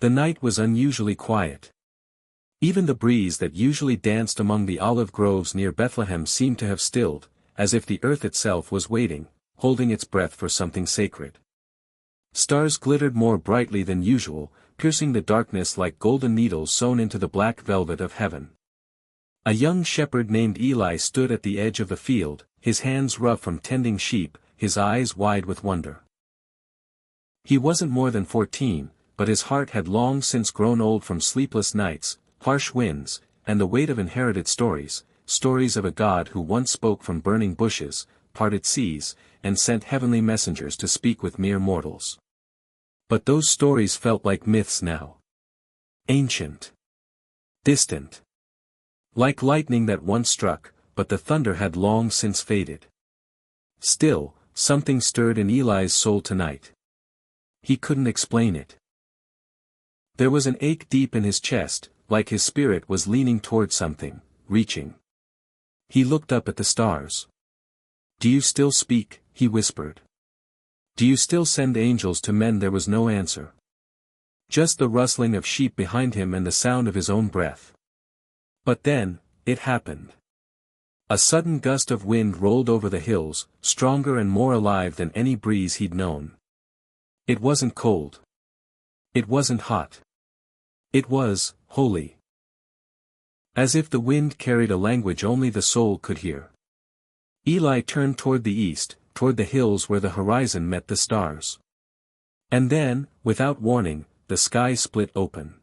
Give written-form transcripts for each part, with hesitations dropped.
The night was unusually quiet. Even the breeze that usually danced among the olive groves near Bethlehem seemed to have stilled, as if the earth itself was waiting, holding its breath for something sacred. Stars glittered more brightly than usual, piercing the darkness like golden needles sewn into the black velvet of heaven. A young shepherd named Eli stood at the edge of the field, his hands rough from tending sheep, his eyes wide with wonder. He wasn't more than 14, but his heart had long since grown old from sleepless nights, harsh winds, and the weight of inherited stories, stories of a God who once spoke from burning bushes, parted seas, and sent heavenly messengers to speak with mere mortals. But those stories felt like myths now. Ancient. Distant. Like lightning that once struck, but the thunder had long since faded. Still, something stirred in Eli's soul tonight. He couldn't explain it. There was an ache deep in his chest, like his spirit was leaning toward something, reaching. He looked up at the stars. "Do you still speak?" he whispered. "Do you still send angels to men?" There was no answer. Just the rustling of sheep behind him and the sound of his own breath. But then, it happened. A sudden gust of wind rolled over the hills, stronger and more alive than any breeze he'd known. It wasn't cold. It wasn't hot. It was holy. As if the wind carried a language only the soul could hear. Eli turned toward the east, toward the hills where the horizon met the stars. And then, without warning, the sky split open.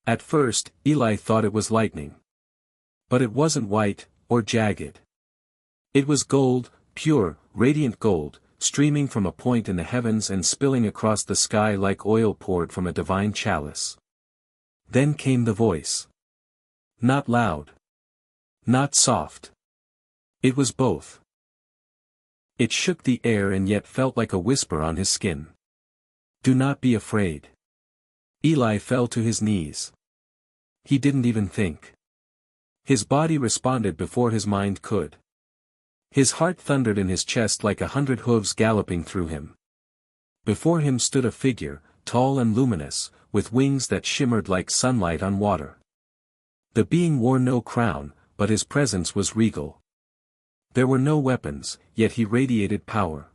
At first, Eli thought it was lightning. But it wasn't white, or jagged. It was gold, pure, radiant gold, streaming from a point in the heavens and spilling across the sky like oil poured from a divine chalice. Then came the voice. Not loud. Not soft. It was both. It shook the air and yet felt like a whisper on his skin. "Do not be afraid." Eli fell to his knees. He didn't even think. His body responded before his mind could. His heart thundered in his chest like 100 hooves galloping through him. Before him stood a figure, tall and luminous, with wings that shimmered like sunlight on water. The being wore no crown, but his presence was regal. There were no weapons, yet he radiated power.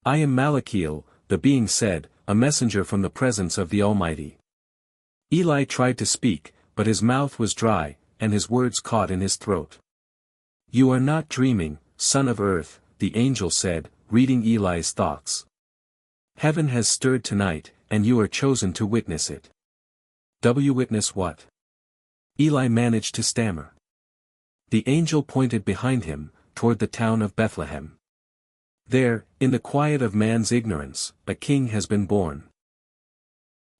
"I am Malachiel," the being said, "a messenger from the presence of the Almighty." Eli tried to speak, but his mouth was dry, and his words caught in his throat. "You are not dreaming, son of earth," the angel said, reading Eli's thoughts. "Heaven has stirred tonight, and you are chosen to witness it." Witness what? Eli managed to stammer. The angel pointed behind him, toward the town of Bethlehem. "There, in the quiet of man's ignorance, a king has been born.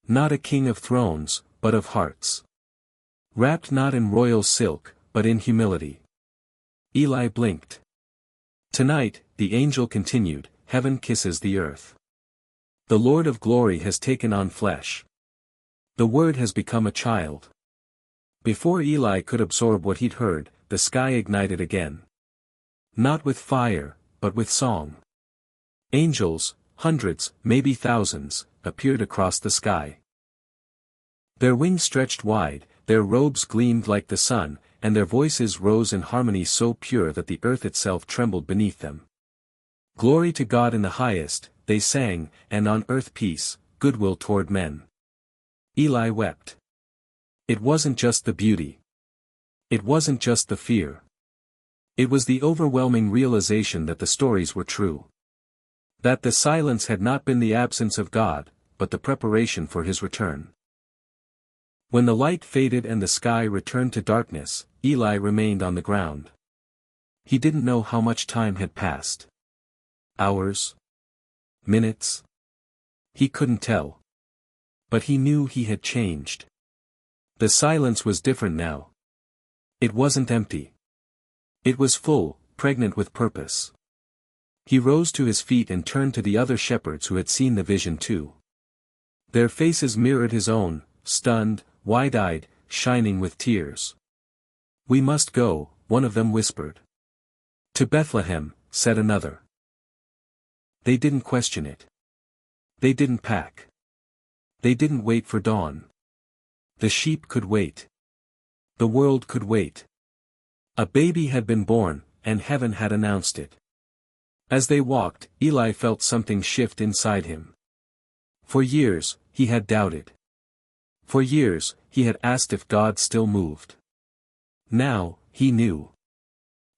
Not a king of thrones, but of hearts. Wrapped not in royal silk, but in humility." Eli blinked. "Tonight," the angel continued, "heaven kisses the earth. The Lord of glory has taken on flesh. The Word has become a child." Before Eli could absorb what he'd heard, the sky ignited again. Not with fire, but with song. Angels, hundreds, maybe thousands, appeared across the sky. Their wings stretched wide, their robes gleamed like the sun, and their voices rose in harmony so pure that the earth itself trembled beneath them. "Glory to God in the highest," they sang, "and on earth peace, goodwill toward men." Eli wept. It wasn't just the beauty. It wasn't just the fear. It was the overwhelming realization that the stories were true. That the silence had not been the absence of God, but the preparation for his return. When the light faded and the sky returned to darkness, Eli remained on the ground. He didn't know how much time had passed. Hours? Minutes? He couldn't tell. But he knew he had changed. The silence was different now. It wasn't empty. It was full, pregnant with purpose. He rose to his feet and turned to the other shepherds who had seen the vision too. Their faces mirrored his own, stunned, wide-eyed, shining with tears. "We must go," one of them whispered. "To Bethlehem," said another. They didn't question it. They didn't pack. They didn't wait for dawn. The sheep could wait. The world could wait. A baby had been born, and heaven had announced it. As they walked, Eli felt something shift inside him. For years, he had doubted. For years, he had asked if God still moved. Now, he knew.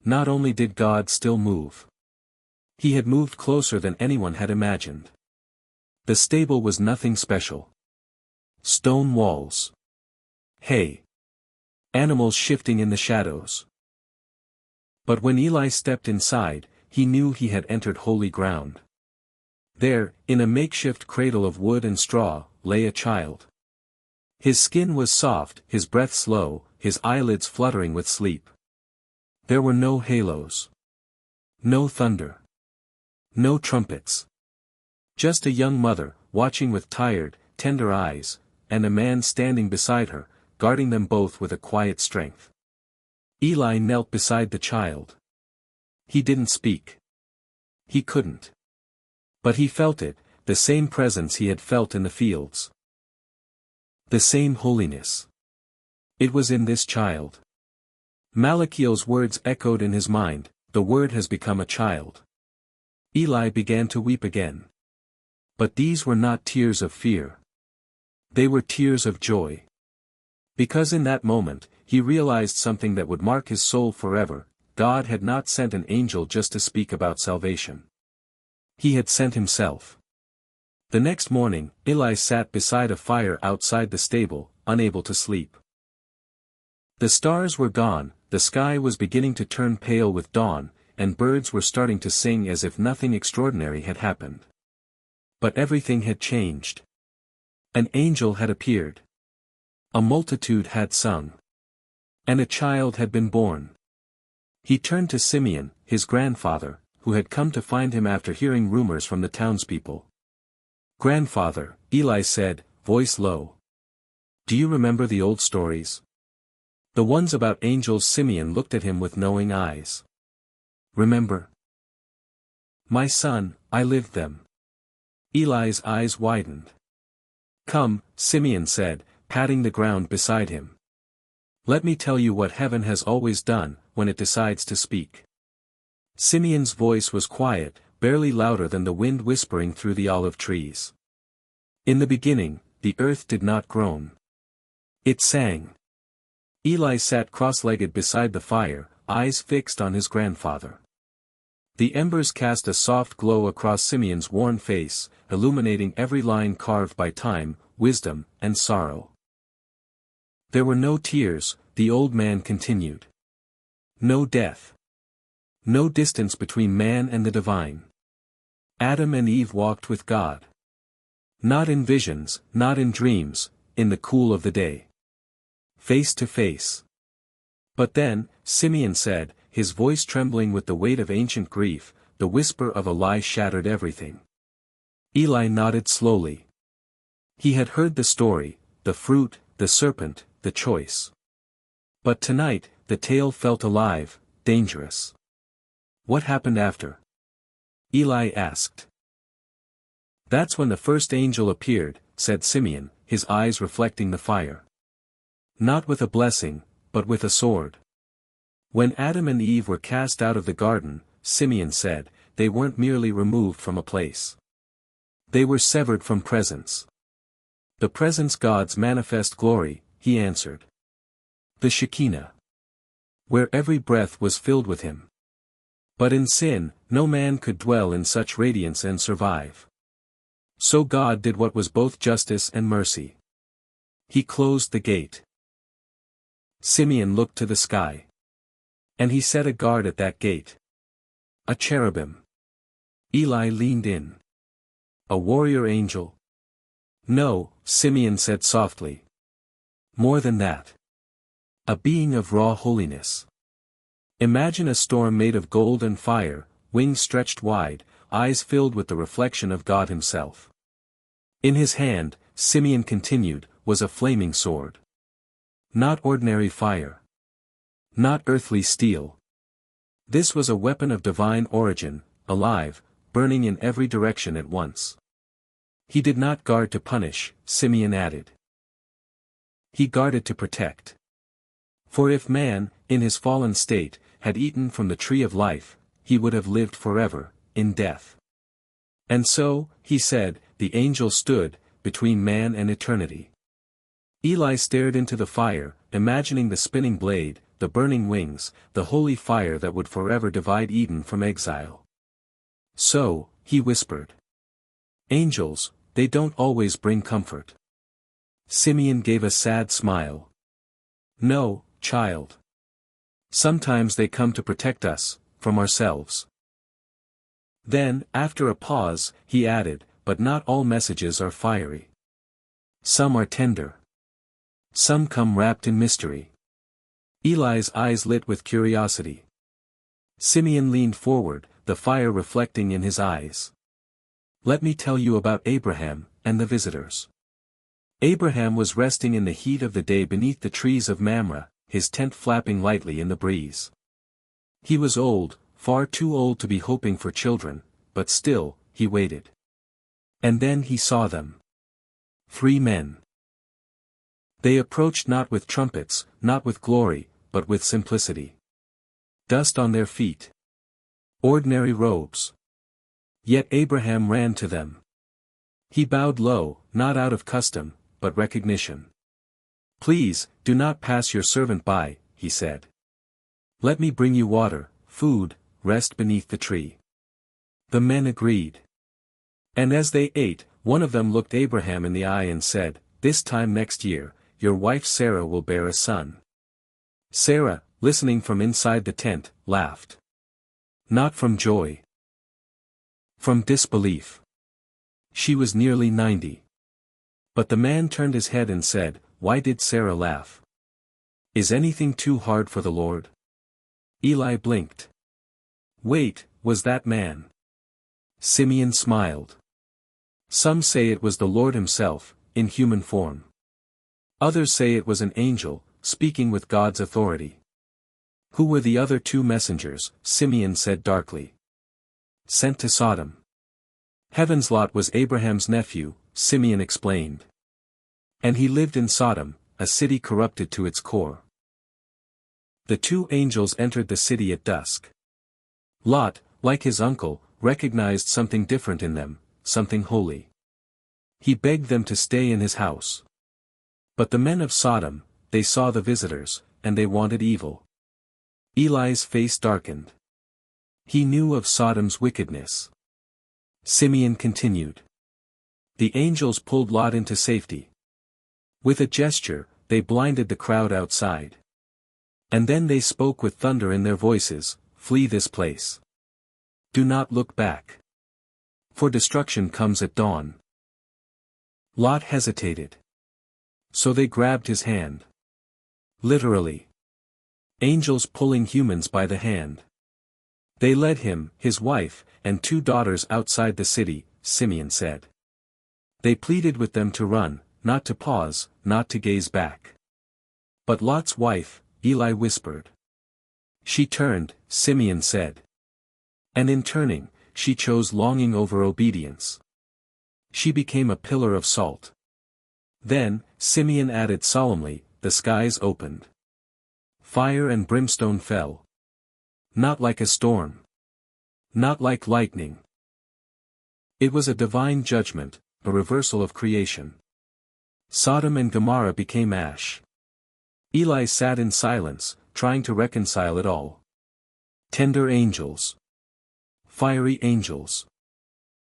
Not only did God still move. He had moved closer than anyone had imagined. The stable was nothing special. Stone walls. Hay. Animals shifting in the shadows. But when Eli stepped inside, he knew he had entered holy ground. There, in a makeshift cradle of wood and straw, lay a child. His skin was soft, his breath slow, his eyelids fluttering with sleep. There were no halos. No thunder. No trumpets. Just a young mother, watching with tired, tender eyes, and a man standing beside her, guarding them both with a quiet strength. Eli knelt beside the child. He didn't speak. He couldn't. But he felt it, the same presence he had felt in the fields. The same holiness. It was in this child. Malachiel's words echoed in his mind, the word has become a child. Eli began to weep again. But these were not tears of fear. They were tears of joy. Because in that moment, he realized something that would mark his soul forever. God had not sent an angel just to speak about salvation. He had sent himself. The next morning, Eli sat beside a fire outside the stable, unable to sleep. The stars were gone, the sky was beginning to turn pale with dawn, and birds were starting to sing as if nothing extraordinary had happened. But everything had changed. An angel had appeared. A multitude had sung. And a child had been born. He turned to Simeon, his grandfather, who had come to find him after hearing rumors from the townspeople. "Grandfather," Eli said, voice low. "Do you remember the old stories? The ones about angels?" Simeon looked at him with knowing eyes. "Remember?" "My son, I lived them." Eli's eyes widened. "Come," Simeon said, patting the ground beside him. "Let me tell you what heaven has always done, when it decides to speak." Simeon's voice was quiet, barely louder than the wind whispering through the olive trees. "In the beginning, the earth did not groan. It sang." Eli sat cross-legged beside the fire, eyes fixed on his grandfather. The embers cast a soft glow across Simeon's worn face, illuminating every line carved by time, wisdom, and sorrow. "There were no tears," the old man continued. "No death. No distance between man and the divine. Adam and Eve walked with God. Not in visions, not in dreams, in the cool of the day. Face to face. But then," Simeon said, his voice trembling with the weight of ancient grief, "the whisper of a lie shattered everything." Eli nodded slowly. He had heard the story, the fruit, the serpent, the choice. But tonight, the tale felt alive, dangerous. "What happened after?" Eli asked. "That's when the first angel appeared," said Simeon, his eyes reflecting the fire. "Not with a blessing, but with a sword. When Adam and Eve were cast out of the garden," Simeon said, "they weren't merely removed from a place. They were severed from presence. The presence God's manifest glory," he answered. "The Shekinah. Where every breath was filled with him. But in sin, no man could dwell in such radiance and survive. So God did what was both justice and mercy. He closed the gate." Simeon looked to the sky. "And he set a guard at that gate. A cherubim." Eli leaned in. "A warrior angel?" "No," Simeon said softly. "More than that. A being of raw holiness. Imagine a storm made of gold and fire, wings stretched wide, eyes filled with the reflection of God himself. In his hand," Simeon continued, "was a flaming sword. Not ordinary fire. Not earthly steel. This was a weapon of divine origin, alive, burning in every direction at once. He did not guard to punish, Simeon added. He guarded to protect. For if man, in his fallen state, had eaten from the tree of life, he would have lived forever, in death. And so, he said, the angel stood, between man and eternity. Eli stared into the fire, imagining the spinning blade, the burning wings, the holy fire that would forever divide Eden from exile. So, he whispered. Angels, they don't always bring comfort. Simeon gave a sad smile. No, child. Sometimes they come to protect us, from ourselves. Then, after a pause, he added, but not all messages are fiery. Some are tender. Some come wrapped in mystery. Eli's eyes lit with curiosity. Simeon leaned forward, the fire reflecting in his eyes. Let me tell you about Abraham, and the visitors. Abraham was resting in the heat of the day beneath the trees of Mamre, his tent flapping lightly in the breeze. He was old, far too old to be hoping for children, but still, he waited. And then he saw them. 3 men. They approached not with trumpets, not with glory, but with simplicity. Dust on their feet. Ordinary robes. Yet Abraham ran to them. He bowed low, not out of custom, but recognition. Please, do not pass your servant by, he said. Let me bring you water, food, rest beneath the tree. The men agreed. And as they ate, one of them looked Abraham in the eye and said, This time next year, your wife Sarah will bear a son. Sarah, listening from inside the tent, laughed. Not from joy. From disbelief. She was nearly 90. But the man turned his head and said, Why did Sarah laugh? Is anything too hard for the Lord? Eli blinked. Wait, was that man? Simeon smiled. Some say it was the Lord himself, in human form. Others say it was an angel, speaking with God's authority. Who were the other 2 messengers? Simeon said darkly. Sent to Sodom. Heaven's Lot was Abraham's nephew, Simeon explained. And he lived in Sodom, a city corrupted to its core. The 2 angels entered the city at dusk. Lot, like his uncle, recognized something different in them, something holy. He begged them to stay in his house. But the men of Sodom, they saw the visitors, and they wanted evil. Eli's face darkened. He knew of Sodom's wickedness. Simeon continued. The angels pulled Lot into safety. With a gesture, they blinded the crowd outside. And then they spoke with thunder in their voices, Flee this place. Do not look back. For destruction comes at dawn. Lot hesitated. So they grabbed his hand. Literally. Angels pulling humans by the hand. They led him, his wife, and 2 daughters outside the city, Simeon said. They pleaded with them to run, not to pause, not to gaze back. But Lot's wife, Eli whispered. She turned, Simeon said. And in turning, she chose longing over obedience. She became a pillar of salt. Then, Simeon added solemnly, the skies opened. Fire and brimstone fell. Not like a storm. Not like lightning. It was a divine judgment, a reversal of creation. Sodom and Gomorrah became ash. Eli sat in silence, trying to reconcile it all. Tender angels. Fiery angels.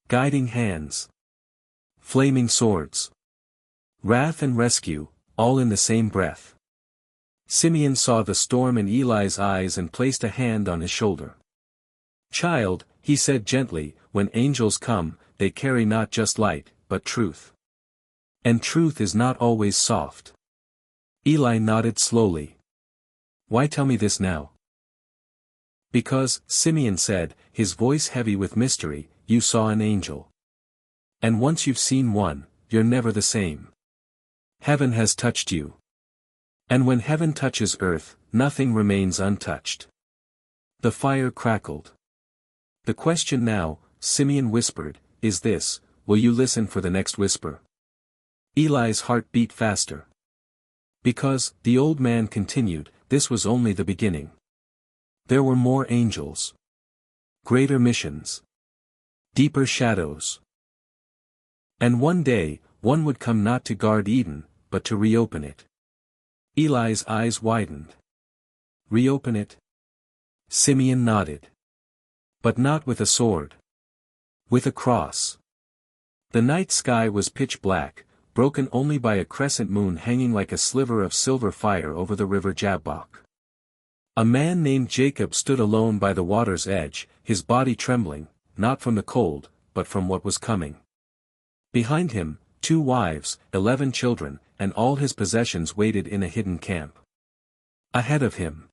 Guiding hands. Flaming swords. Wrath and rescue, all in the same breath. Simeon saw the storm in Eli's eyes and placed a hand on his shoulder. Child, he said gently, when angels come, they carry not just light, but truth. And truth is not always soft. Eli nodded slowly. Why tell me this now? Because, Simeon said, his voice heavy with mystery, you saw an angel. And once you've seen one, you're never the same. Heaven has touched you. And when heaven touches earth, nothing remains untouched. The fire crackled. The question now, Simeon whispered, is this, will you listen for the next whisper? Eli's heart beat faster. Because, the old man continued, this was only the beginning. There were more angels. Greater missions. Deeper shadows. And one day, one would come not to guard Eden, but to reopen it. Eli's eyes widened. Reopen it? Simeon nodded. But not with a sword. With a cross. The night sky was pitch black, broken only by a crescent moon hanging like a sliver of silver fire over the river Jabbok. A man named Jacob stood alone by the water's edge, his body trembling, not from the cold, but from what was coming. Behind him, 2 wives, 11 children, and all his possessions waited in a hidden camp. Ahead of him,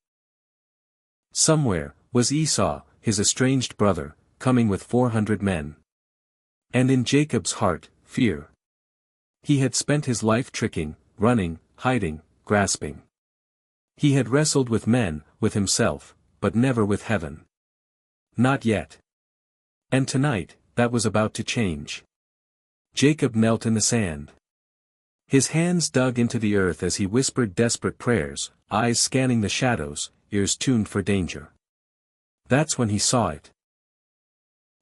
somewhere, was Esau, his estranged brother, coming with 400 men. And in Jacob's heart, fear. He had spent his life tricking, running, hiding, grasping. He had wrestled with men, with himself, but never with heaven. Not yet. And tonight, that was about to change. Jacob knelt in the sand. His hands dug into the earth as he whispered desperate prayers, eyes scanning the shadows, ears tuned for danger. That's when he saw it.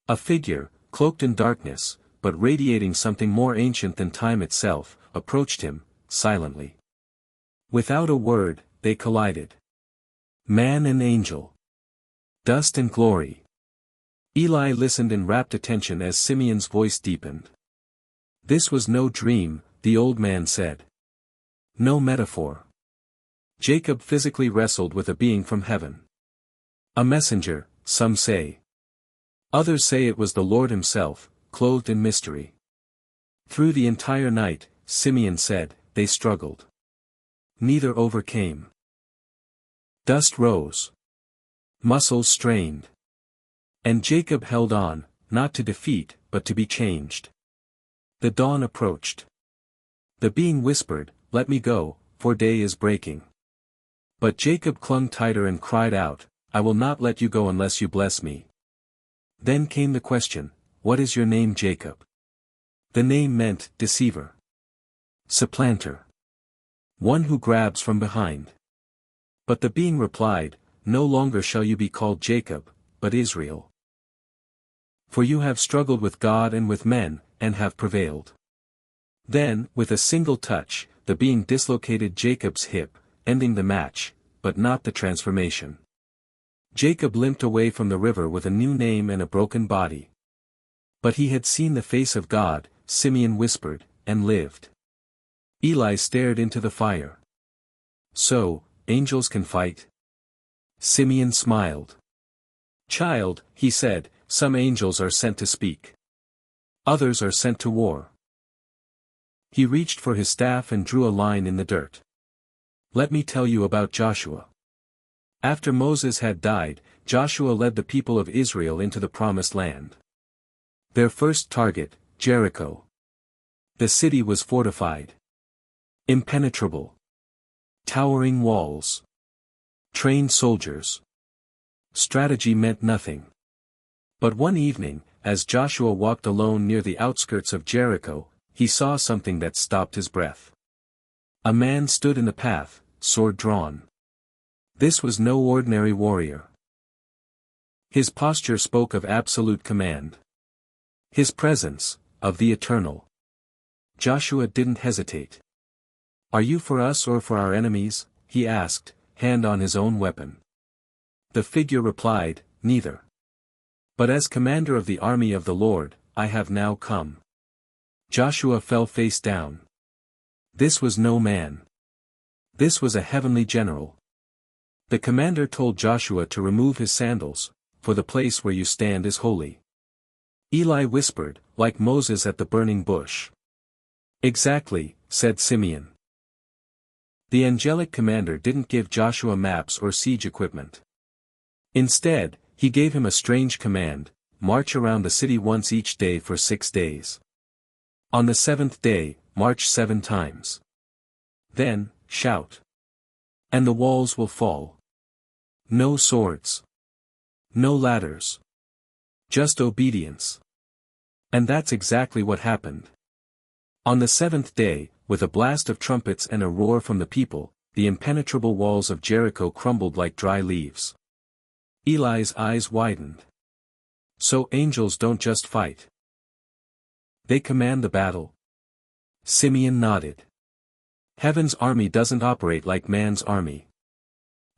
A figure, cloaked in darkness, but radiating something more ancient than time itself, approached him, silently. Without a word, they collided. Man and angel. Dust and glory. Eli listened in rapt attention as Simeon's voice deepened. This was no dream, the old man said. No metaphor. Jacob physically wrestled with a being from heaven. A messenger, some say. Others say it was the Lord himself, clothed in mystery. Through the entire night, Simeon said, they struggled. Neither overcame. Dust rose. Muscles strained. And Jacob held on, not to defeat, but to be changed. The dawn approached. The being whispered, let me go, for day is breaking. But Jacob clung tighter and cried out, I will not let you go unless you bless me. Then came the question, what is your name, Jacob? The name meant, deceiver. Supplanter. One who grabs from behind. But the being replied, no longer shall you be called Jacob, but Israel. For you have struggled with God and with men, and have prevailed. Then, with a single touch, the being dislocated Jacob's hip, ending the match, but not the transformation. Jacob limped away from the river with a new name and a broken body. But he had seen the face of God, Simeon whispered, and lived. Eli stared into the fire. So, angels can fight? Simeon smiled. Child, he said, some angels are sent to speak. Others are sent to war. He reached for his staff and drew a line in the dirt. Let me tell you about Joshua. After Moses had died, Joshua led the people of Israel into the promised land. Their first target, Jericho. The city was fortified. Impenetrable. Towering walls. Trained soldiers. Strategy meant nothing. But one evening, as Joshua walked alone near the outskirts of Jericho, he saw something that stopped his breath. A man stood in the path, sword drawn. This was no ordinary warrior. His posture spoke of absolute command. His presence, of the eternal. Joshua didn't hesitate. Are you for us or for our enemies? He asked, hand on his own weapon. The figure replied, neither. But as commander of the army of the Lord, I have now come. Joshua fell face down. This was no man. This was a heavenly general. The commander told Joshua to remove his sandals, for the place where you stand is holy. Eli whispered, like Moses at the burning bush. Exactly, said Simeon. The angelic commander didn't give Joshua maps or siege equipment. Instead, he gave him a strange command, march around the city once each day for 6 days. On the 7th day, march 7 times. Then, shout. And the walls will fall. No swords. No ladders. Just obedience. And that's exactly what happened. On the seventh day, with a blast of trumpets and a roar from the people, the impenetrable walls of Jericho crumbled like dry leaves. Eli's eyes widened. So angels don't just fight. They command the battle. Simeon nodded. Heaven's army doesn't operate like man's army.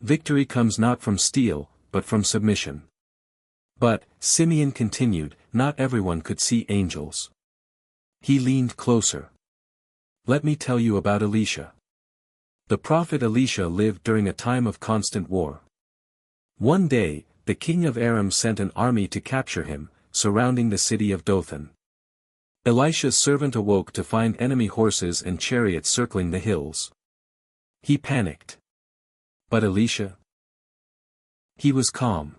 Victory comes not from steel, but from submission. But, Simeon continued, not everyone could see angels. He leaned closer. Let me tell you about Elisha. The prophet Elisha lived during a time of constant war. One day, the king of Aram sent an army to capture him, surrounding the city of Dothan. Elisha's servant awoke to find enemy horses and chariots circling the hills. He panicked. But Elisha? He was calm.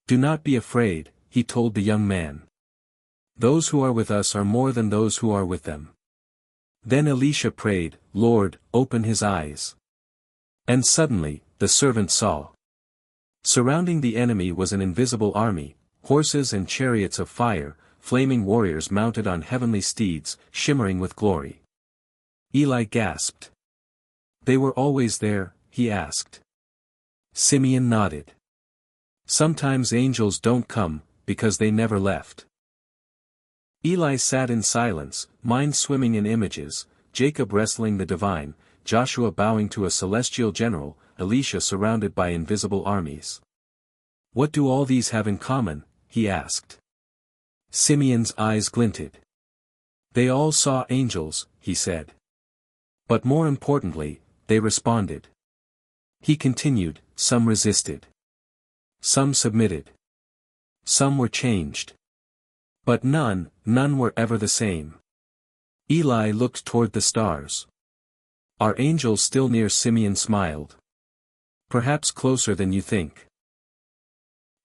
Do not be afraid, he told the young man. Those who are with us are more than those who are with them. Then Elisha prayed, Lord, open his eyes. And suddenly, the servant saw. Surrounding the enemy was an invisible army, horses and chariots of fire, flaming warriors mounted on heavenly steeds, shimmering with glory. Eli gasped. They were always there, he asked. Simeon nodded. Sometimes angels don't come, because they never left. Eli sat in silence, mind swimming in images, Jacob wrestling the divine, Joshua bowing to a celestial general, Elisha surrounded by invisible armies. What do all these have in common? He asked. Simeon's eyes glinted. They all saw angels, he said. But more importantly, they responded. He continued, some resisted. Some submitted. Some were changed. But none were ever the same. Eli looked toward the stars. Are angels still near? Simeon smiled. Perhaps closer than you think.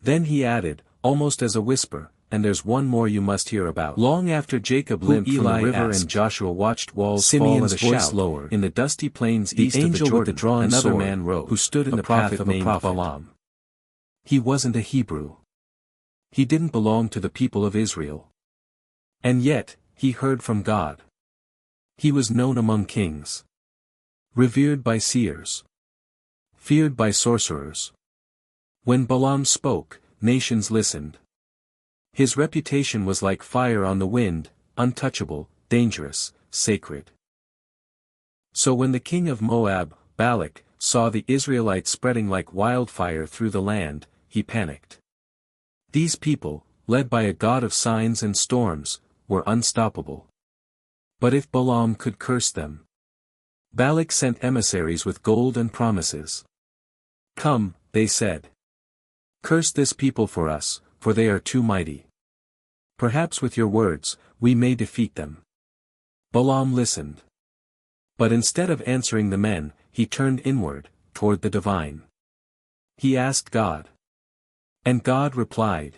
Then he added, almost as a whisper, and there's one more you must hear about. Long after Jacob limped from the river and Joshua watched walls fall at a shout, lower, in the dusty plains east of the Jordan, with the drawn another sword, man rose, who stood in the path of Balaam. He wasn't a Hebrew. He didn't belong to the people of Israel. And yet, he heard from God. He was known among kings. Revered by seers. Feared by sorcerers. When Balaam spoke, nations listened. His reputation was like fire on the wind, untouchable, dangerous, sacred. So when the king of Moab, Balak, saw the Israelites spreading like wildfire through the land, he panicked. These people, led by a god of signs and storms, were unstoppable. But if Balaam could curse them? Balak sent emissaries with gold and promises. Come, they said. Curse this people for us, for they are too mighty. Perhaps with your words, we may defeat them. Balaam listened. But instead of answering the men, he turned inward, toward the divine. He asked God. And God replied.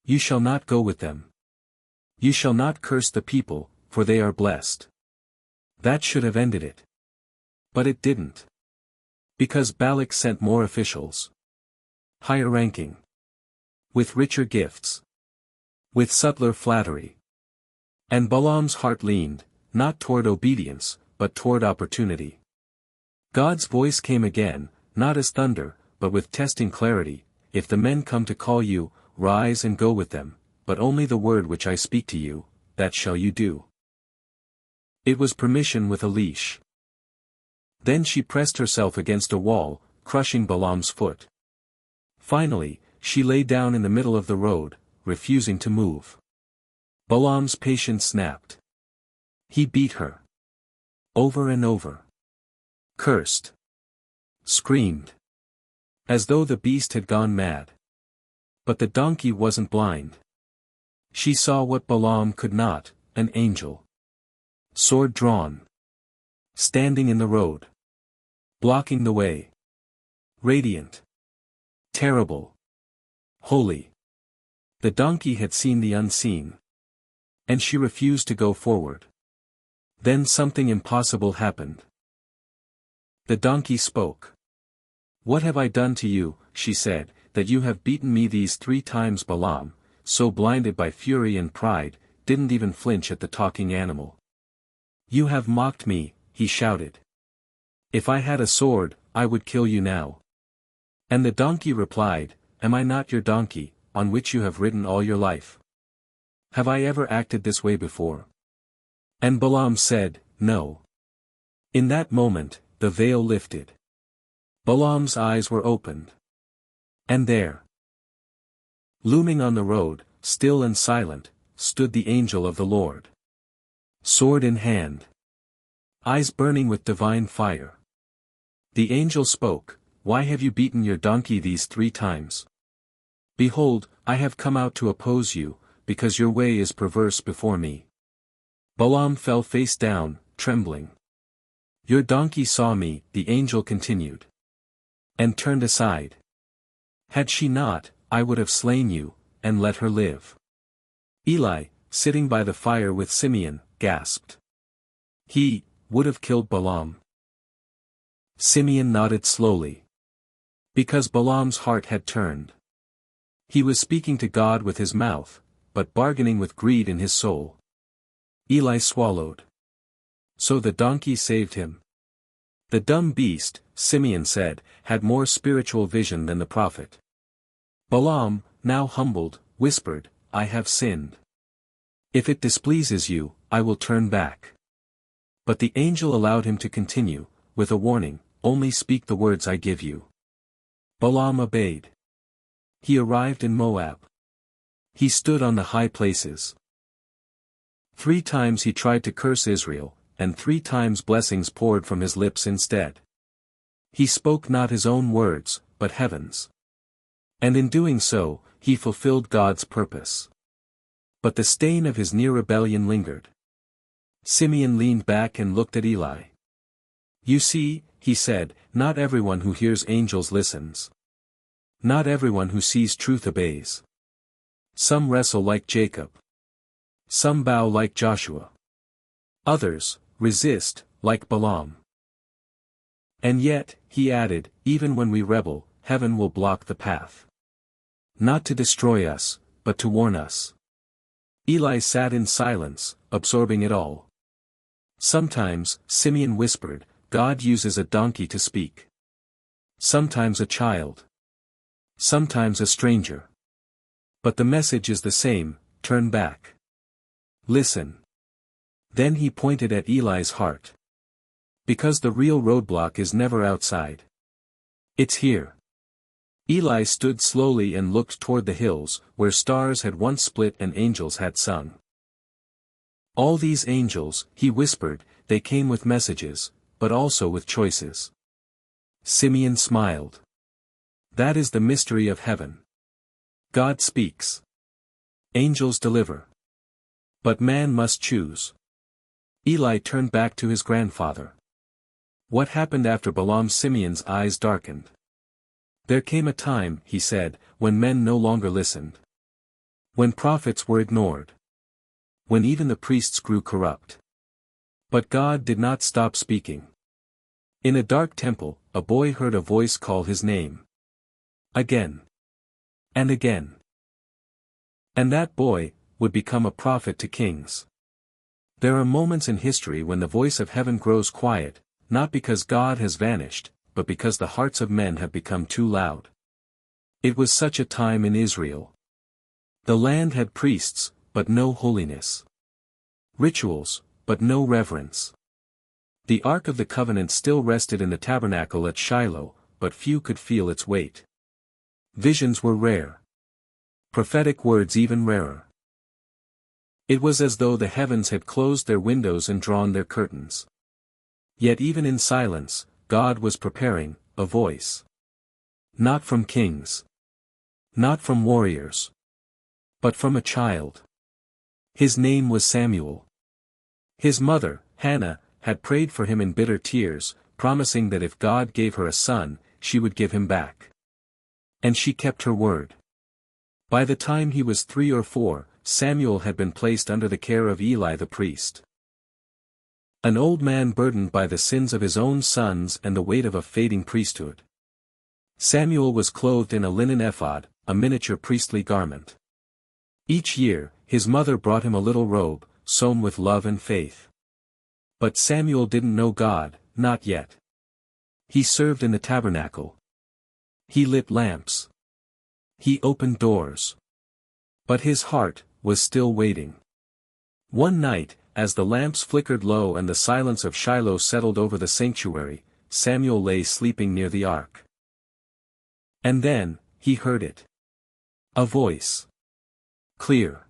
You shall not go with them. You shall not curse the people, for they are blessed. That should have ended it. But it didn't. Because Balak sent more officials. Higher ranking. With richer gifts. With subtler flattery. And Balaam's heart leaned, not toward obedience, but toward opportunity. God's voice came again, not as thunder, but with testing clarity. If the men come to call you, rise and go with them, but only the word which I speak to you, that shall you do. It was permission with a leash. Then she pressed herself against a wall, crushing Balaam's foot. Finally, she lay down in the middle of the road, refusing to move. Balaam's patience snapped. He beat her. Over and over. Cursed. Screamed. As though the beast had gone mad. But the donkey wasn't blind. She saw what Balaam could not, an angel. Sword drawn. Standing in the road. Blocking the way. Radiant. Terrible. Holy. The donkey had seen the unseen. And she refused to go forward. Then something impossible happened. The donkey spoke. What have I done to you, she said, that you have beaten me these 3 times? Balaam, so blinded by fury and pride, didn't even flinch at the talking animal. "You have mocked me," he shouted. "If I had a sword, I would kill you now." And the donkey replied, "Am I not your donkey, on which you have ridden all your life? Have I ever acted this way before?" And Balaam said, "No." In that moment, the veil lifted. Balaam's eyes were opened. And there, looming on the road, still and silent, stood the angel of the Lord. Sword in hand. Eyes burning with divine fire. The angel spoke, "Why have you beaten your donkey these 3 times? Behold, I have come out to oppose you, because your way is perverse before me." Balaam fell face down, trembling. "Your donkey saw me," the angel continued, "and turned aside. Had she not, I would have slain you, and let her live." Eli, sitting by the fire with Simeon, gasped. He would have killed Balaam. Simeon nodded slowly. Because Balaam's heart had turned. He was speaking to God with his mouth, but bargaining with greed in his soul. Eli swallowed. So the donkey saved him. The dumb beast, Simeon said, had more spiritual vision than the prophet. Balaam, now humbled, whispered, "I have sinned. If it displeases you, I will turn back." But the angel allowed him to continue, with a warning, "Only speak the words I give you." Balaam obeyed. He arrived in Moab. He stood on the high places. 3 times he tried to curse Israel, and 3 times blessings poured from his lips instead. He spoke not his own words, but heaven's. And in doing so, he fulfilled God's purpose. But the stain of his near rebellion lingered. Simeon leaned back and looked at Eli. "You see," he said, "not everyone who hears angels listens. Not everyone who sees truth obeys. Some wrestle like Jacob. Some bow like Joshua. Others resist, like Balaam. And yet," he added, "even when we rebel, heaven will block the path. Not to destroy us, but to warn us." Eli sat in silence, absorbing it all. Sometimes, Simeon whispered, God uses a donkey to speak. Sometimes a child. Sometimes a stranger. But the message is the same, turn back. Listen. Then he pointed at Eli's heart. Because the real roadblock is never outside. It's here. Eli stood slowly and looked toward the hills, where stars had once split and angels had sung. All these angels, he whispered, they came with messages, but also with choices. Simeon smiled. That is the mystery of heaven. God speaks. Angels deliver. But man must choose. Eli turned back to his grandfather. What happened after Balaam? Simeon's eyes darkened. There came a time, he said, when men no longer listened. When prophets were ignored. When even the priests grew corrupt. But God did not stop speaking. In a dark temple, a boy heard a voice call his name. Again. And again. And that boy would become a prophet to kings. There are moments in history when the voice of heaven grows quiet, not because God has vanished, but because the hearts of men have become too loud. It was such a time in Israel. The land had priests, but no holiness. Rituals, but no reverence. The Ark of the Covenant still rested in the tabernacle at Shiloh, but few could feel its weight. Visions were rare. Prophetic words even rarer. It was as though the heavens had closed their windows and drawn their curtains. Yet even in silence, God was preparing a voice. Not from kings. Not from warriors. But from a child. His name was Samuel. His mother, Hannah, had prayed for him in bitter tears, promising that if God gave her a son, she would give him back. And she kept her word. By the time he was 3 or 4, Samuel had been placed under the care of Eli the priest. An old man burdened by the sins of his own sons and the weight of a fading priesthood. Samuel was clothed in a linen ephod, a miniature priestly garment. Each year, his mother brought him a little robe, sewn with love and faith. But Samuel didn't know God, not yet. He served in the tabernacle. He lit lamps. He opened doors. But his heart was still waiting. One night, as the lamps flickered low and the silence of Shiloh settled over the sanctuary, Samuel lay sleeping near the ark. And then, he heard it. A voice. Clear.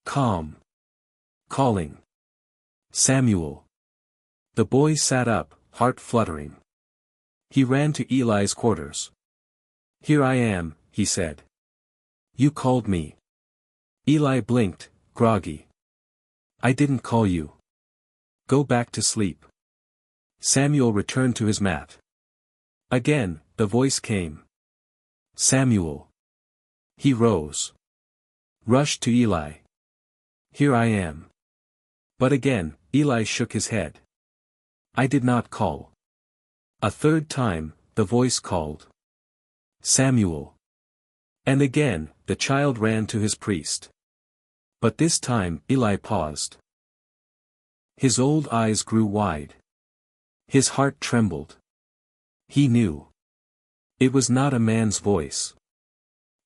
Calm. Calling. Samuel. The boy sat up, heart fluttering. He ran to Eli's quarters. "Here I am," he said. "You called me." Eli blinked, groggy. "I didn't call you. Go back to sleep." Samuel returned to his mat. Again, the voice came. "Samuel." He rose. Rushed to Eli. "Here I am." But again, Eli shook his head. "I did not call." A third time, the voice called. "Samuel." And again, the child ran to his priest. But this time, Eli paused. His old eyes grew wide. His heart trembled. He knew. It was not a man's voice.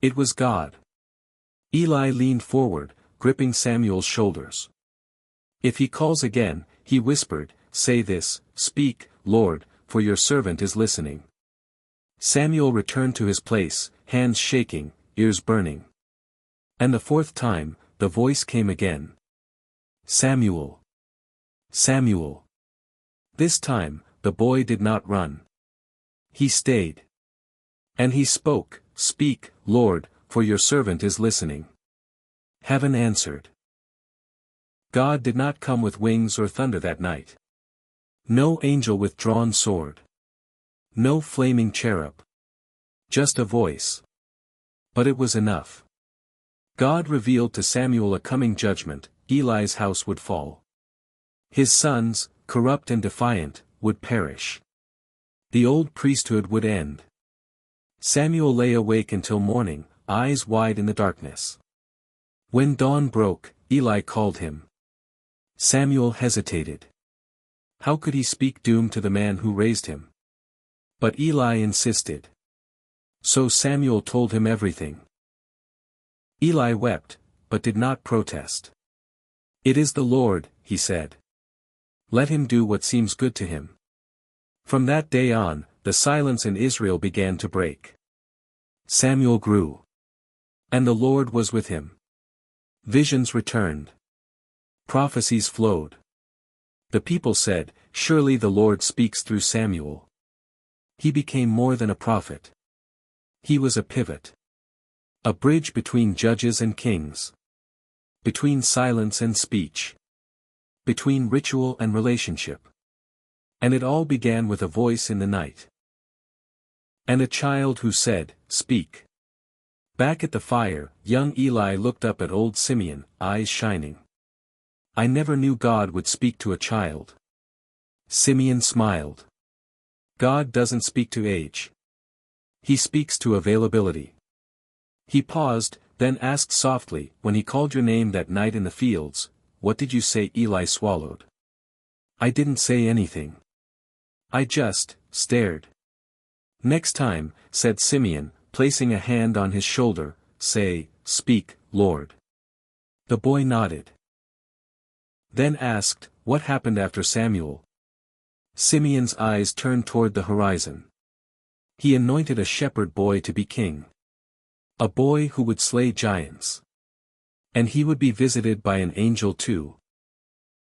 It was God. Eli leaned forward, gripping Samuel's shoulders. "If he calls again," he whispered, "say this, 'Speak, Lord, for your servant is listening.'" Samuel returned to his place, hands shaking, ears burning. And the fourth time, the voice came again. "Samuel. Samuel." This time, the boy did not run. He stayed. And he spoke, "Speak, Lord, for your servant is listening." Heaven answered. God did not come with wings or thunder that night. No angel with drawn sword. No flaming cherub. Just a voice. But it was enough. God revealed to Samuel a coming judgment: Eli's house would fall. His sons, corrupt and defiant, would perish. The old priesthood would end. Samuel lay awake until morning, eyes wide in the darkness. When dawn broke, Eli called him. Samuel hesitated. How could he speak doom to the man who raised him? But Eli insisted. So Samuel told him everything. Eli wept, but did not protest. "It is the Lord," he said. "Let him do what seems good to him." From that day on, the silence in Israel began to break. Samuel grew. And the Lord was with him. Visions returned. Prophecies flowed. The people said, "Surely the Lord speaks through Samuel." He became more than a prophet. He was a pivot. A bridge between judges and kings. Between silence and speech. Between ritual and relationship. And it all began with a voice in the night. And a child who said, "Speak." Back at the fire, young Eli looked up at old Simeon, eyes shining. "I never knew God would speak to a child." Simeon smiled. God doesn't speak to age. He speaks to availability. He paused, then asked softly, "When he called your name that night in the fields, what did you say?" Eli swallowed. "I didn't say anything. I just stared." "Next time," said Simeon, placing a hand on his shoulder, "say, 'Speak, Lord.'" The boy nodded. Then asked, "What happened after Samuel?" Simeon's eyes turned toward the horizon. He anointed a shepherd boy to be king. A boy who would slay giants. And he would be visited by an angel too.